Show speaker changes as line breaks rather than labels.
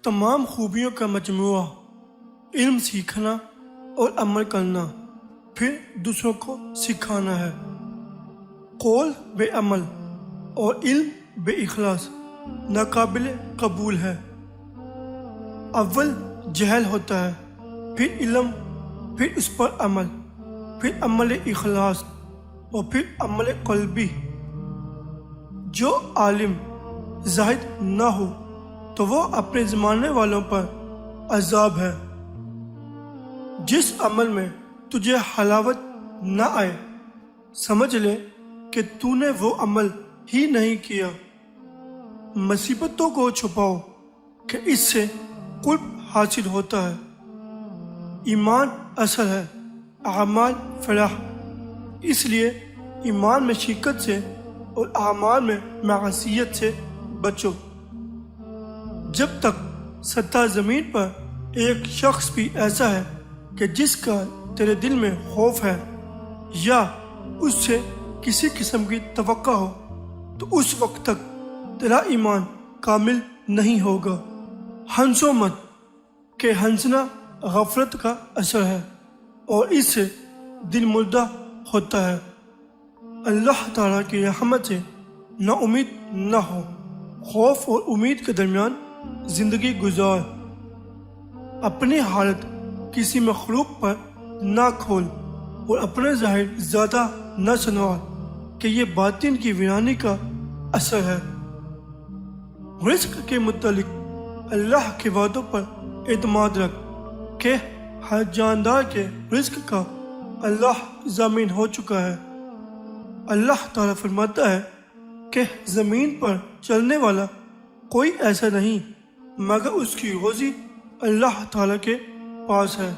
तमाम खूबियों का मजमूआ, इल्म सीखना और अमल करना, फिर दूसरों को सिखाना है। कौल बे अमल और इल्म बे इखलास नाकाबिल कबूल है। अव्वल जहल होता है, फिर इल्म, फिर उस पर अमल, फिर अमल इखलास और फिर अमल कल्बी। जो आलिम जाहिद ना हो तो वो अपने ज़माने वालों पर अजाब है। जिस अमल में तुझे हलावत ना आए, समझ ले कि तूने वो अमल ही नहीं किया। मुसीबतों को छुपाओ कि इससे कुर्ब हासिल होता है। ईमान असल है, अमाल फलाह। इसलिए ईमान में शिक्कत से और अमाल में मासियत से बचो। जब तक सत्ता ज़मीन पर एक शख्स भी ऐसा है कि जिसका तेरे दिल में खौफ है या उससे किसी किस्म की तवक्का हो, तो उस वक्त तक तेरा ईमान कामिल नहीं होगा। हंसो मत, कि हंसना गफलत का असर है और इससे दिल मुर्दा होता है। अल्लाह ताला की रहमत से ना उम्मीद ना हो। खौफ और उम्मीद के दरमियान जिंदगी गुजार। अपनी हालत किसी मखलूक पर ना खोल और अपने ज़ाहिर ज़्यादा न सुनवार कि ये बातिन की वीरानी का असर है। रिस्क के मुतालिक अल्लाह के वादों पर एतमाद रख कि हर जानदार के रिस्क का अल्लाह ज़मीन हो चुका है। अल्लाह ताला फरमाता है कि ज़मीन पर चलने वाला कोई ऐसा नहीं मगर उसकी रोज़ी अल्लाह ताला के पास है।